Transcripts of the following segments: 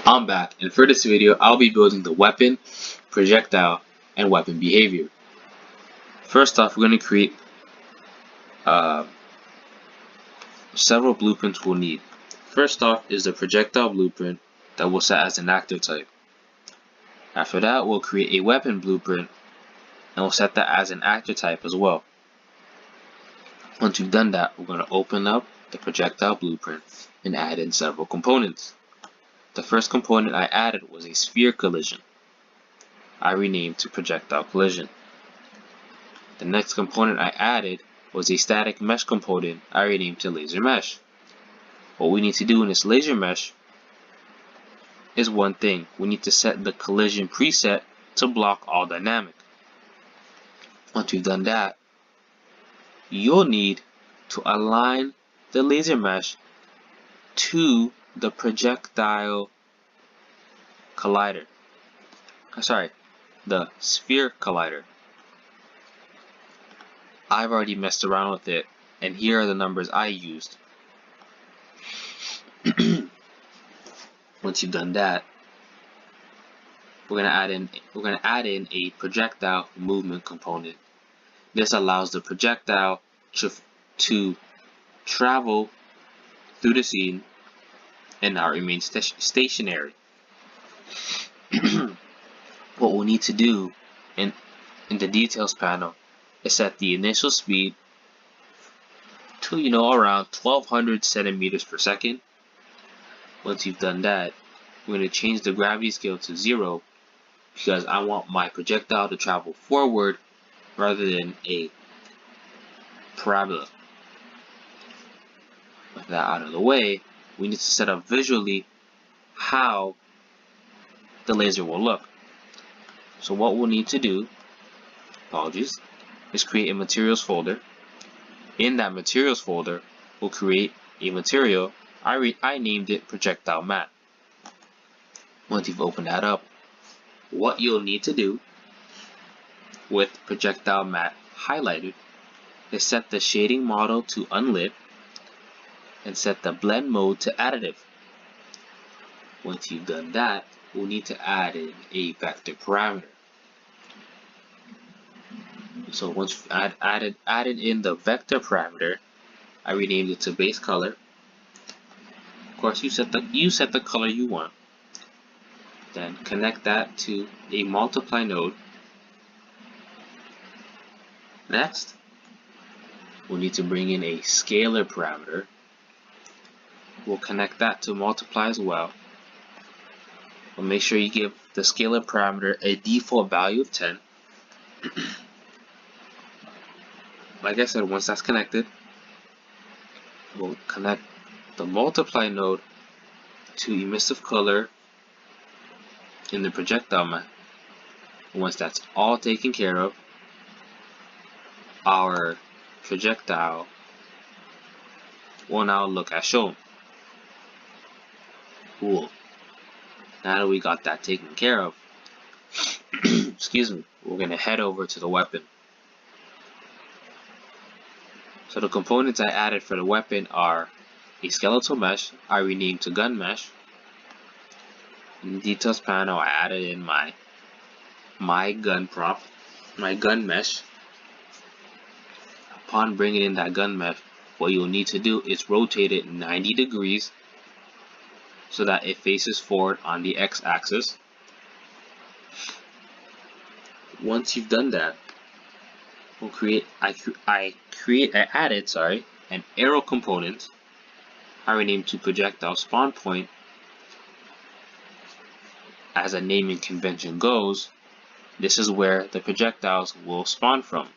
I'm back, and for this video, I'll be building the weapon, projectile, and weapon behavior. First off, we're going to create several blueprints we'll need. First off is the projectile blueprint that we'll set as an active type. After that, we'll create a weapon blueprint, and we'll set that as an active type as well. Once we've done that, we're going to open up the projectile blueprint and add in several components. The first component I added was a sphere collision. I renamed to projectile collision. The next component I added was a static mesh component. I renamed to laser mesh. What we need to do in this laser mesh is one thing. We need to set the collision preset to block all dynamic. Once we've done that, you'll need to align the laser mesh to the projectile collider. The sphere collider. I've already messed around with it, and here are the numbers I used. Once you've done that, we're gonna add in a projectile movement component. This allows the projectile to travel through the scene and not remain stationary. What we'll need to do in the details panel is set the initial speed to around 1200 centimeters per second. Once you've done that, we're going to change the gravity scale to 0 because I want my projectile to travel forward rather than a parabola. With that out of the way, we need to set up visually how the laser will look. So what we'll need to do, is create a materials folder. In that materials folder, we'll create a material. I named it projectile matte. Once you've opened that up, what you'll need to do with projectile matte highlighted is set the shading model to unlit and set the blend mode to additive. Once you've done that, we'll need to add in a vector parameter. So once we've added in the vector parameter, I renamed it to base color. Of course, you set the color you want. Then connect that to a multiply node. Next, we'll need to bring in a scalar parameter. We'll connect that to multiply as well. We'll make sure you give the scalar parameter a default value of 10. Like I said, once that's connected, we'll connect the multiply node to emissive color in the projectile matte. Once that's all taken care of, our projectile will now look as shown. Cool. Now that we got that taken care of, excuse me, we're going to head over to the weapon. So the components I added for the weapon are a skeletal mesh. I renamed to gun mesh. In the details panel, I added in my gun prop, my gun mesh. Upon bringing in that gun mesh, what you'll need to do is rotate it 90 degrees so that it faces forward on the x-axis. Once you've done that, I added an arrow component. I renamed to projectile spawn point. As a naming convention goes, this is where the projectiles will spawn from.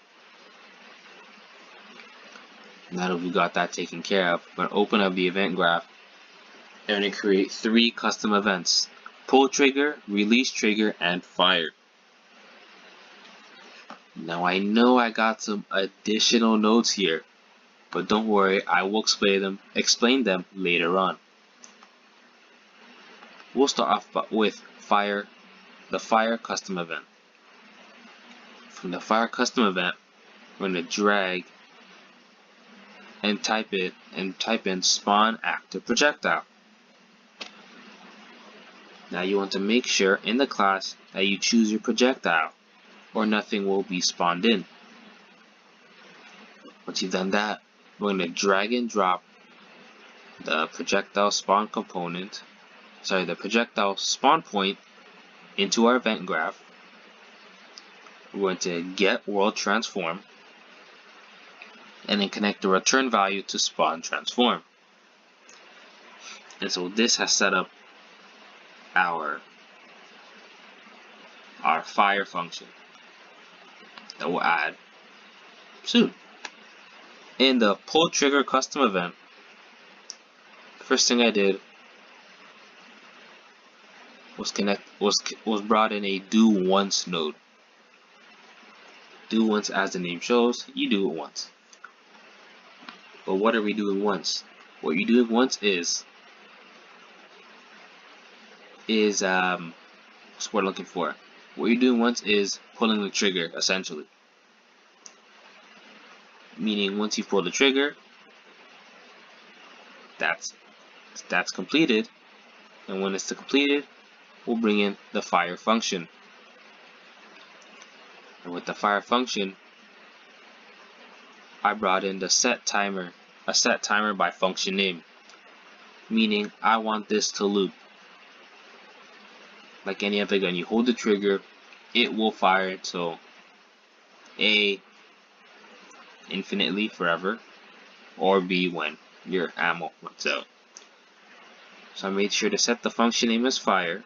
Now that we got that taken care of, we're going to open up the event graph and then create 3 custom events: pull trigger, release trigger, and fire. Now I know I got some additional nodes here, but don't worry, I will explain them later on. We'll start off with the fire custom event. From the fire custom event, we're going to drag and type in spawn active projectile. Now you want to make sure in the class that you choose your projectile, or nothing will be spawned in. Once you've done that, we're going to drag and drop the projectile spawn component, the projectile spawn point into our event graph. We're going to get world transform, and then connect the return value to spawn transform. And so this has set up our fire function that we'll add soon. In the pull trigger custom event, the first thing I did was brought in a do once node. Do once, as the name shows, you do it once. But what are we doing once? What you're doing once is what's the word I'm looking for? What you're doing once is pulling the trigger, essentially. Meaning once you pull the trigger, that's completed, and when it's completed, we'll bring in the fire function. And with the fire function, I brought in the set timer, a set timer by function name, meaning I want this to loop. Like any other gun, you hold the trigger, it will fire it, so A, infinitely, forever, or B, when your ammo runs out. So I made sure to set the function name as fire,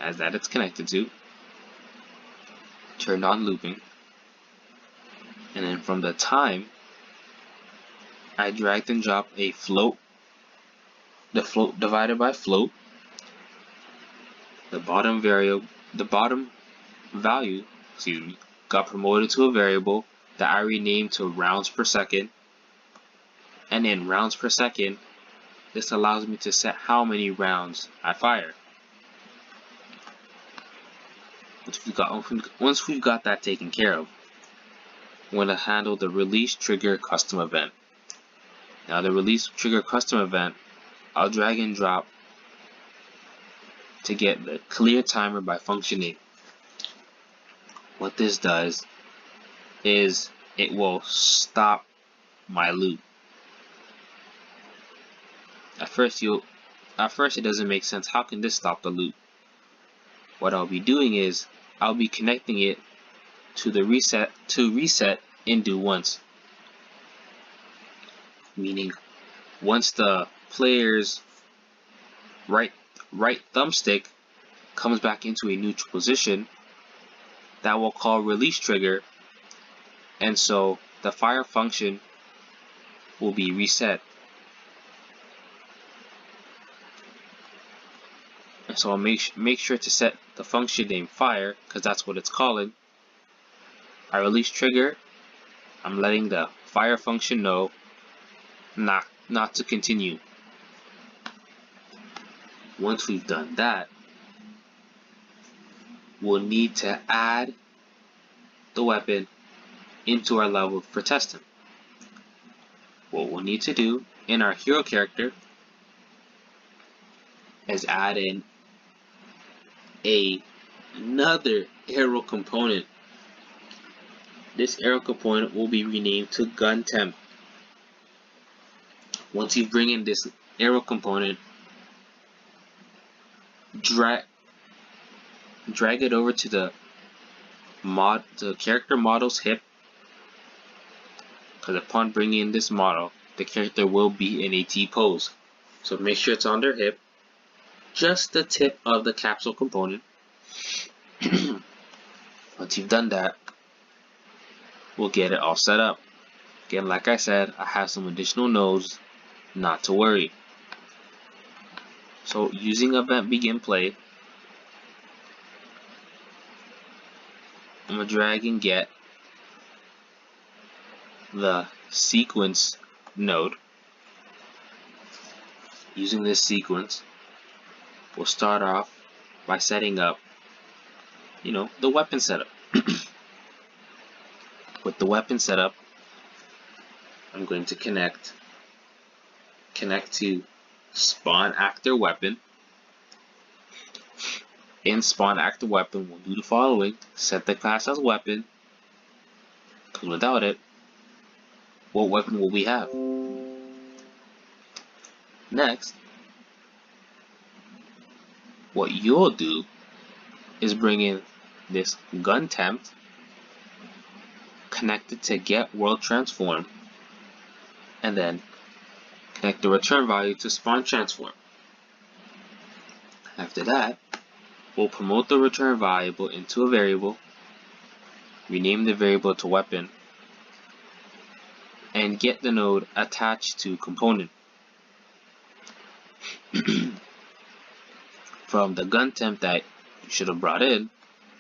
as that it's connected to, turned on looping, and then from the time, I dragged and dropped a float, the float divided by float, the bottom value, got promoted to a variable that I renamed to rounds per second, and in rounds per second, this allows me to set how many rounds I fire. Once we've got that taken care of, we're going to handle the release trigger custom event. Now the release trigger custom event, I'll drag and drop to get the clear timer by function name. What this does is it will stop my loop. At first it doesn't make sense. How can this stop the loop? What I'll be doing is I'll be connecting it to the reset in do once. Meaning once the player's right thumbstick comes back into a neutral position, that will call release trigger, and so the fire function will be reset. And so I'll make sure to set the function name fire, because that's what it's calling. I release trigger, I'm letting the fire function know not to continue. Once we've done that, we'll need to add the weapon into our level for testing. What we'll need to do in our hero character is add in another arrow component. This arrow component will be renamed to gun temp. Once you bring in this arrow component, drag it over to the character model's hip, because upon bringing in this model, the character will be in a T pose. So make sure it's on their hip, just the tip of the capsule component. Once you've done that, we'll get it all set up. Again, like I said, I have some additional nodes, not to worry. So using event begin play, I'm going to drag and get the sequence node. Using this sequence, we'll start off by setting up, the weapon setup. With the weapon setup, I'm going to connect to spawn actor weapon. in spawn active weapon, we'll do the following. Set the class as weapon, because without it, what weapon will we have? Next, what you'll do is bring in this gun temp, connect it to get world transform, and then connect the return value to spawn transform. After that, we'll promote the return variable into a variable, rename the variable to weapon, and get the node attached to component. From the gun temp that you should have brought in,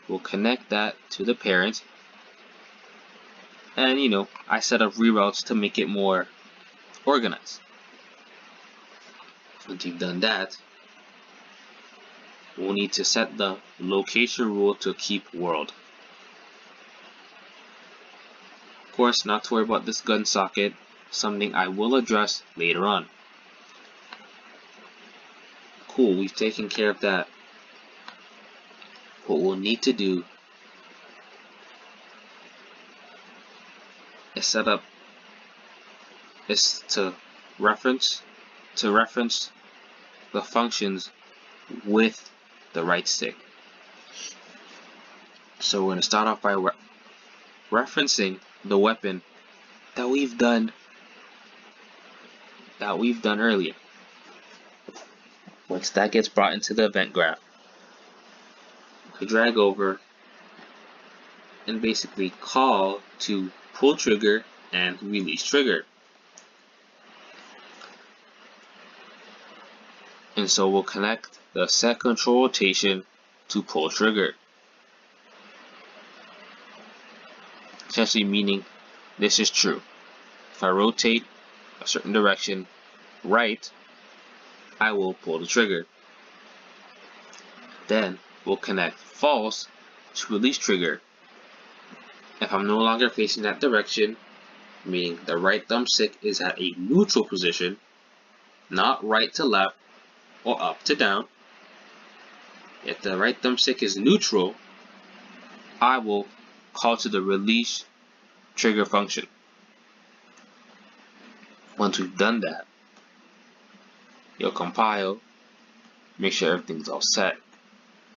we'll connect that to the parent, and I set up reroutes to make it more organized. Once you've done that, we'll need to set the location rule to keep world. Of course, not to worry about this gun socket, something I will address later on. Cool, we've taken care of that. What we'll need to do is to reference the functions with the right stick. So we're going to start off by referencing the weapon that we've done earlier. Once that gets brought into the event graph, we drag over and basically call to pull trigger and release trigger. And so we'll connect the set control rotation to pull trigger. Essentially meaning this is true. If I rotate a certain direction right, I will pull the trigger. Then we'll connect false to release trigger. If I'm no longer facing that direction, meaning the right thumbstick is at a neutral position, not right to left or up to down. If the right thumbstick is neutral, I will call to the release trigger function. Once we've done that, you'll compile, make sure everything's all set.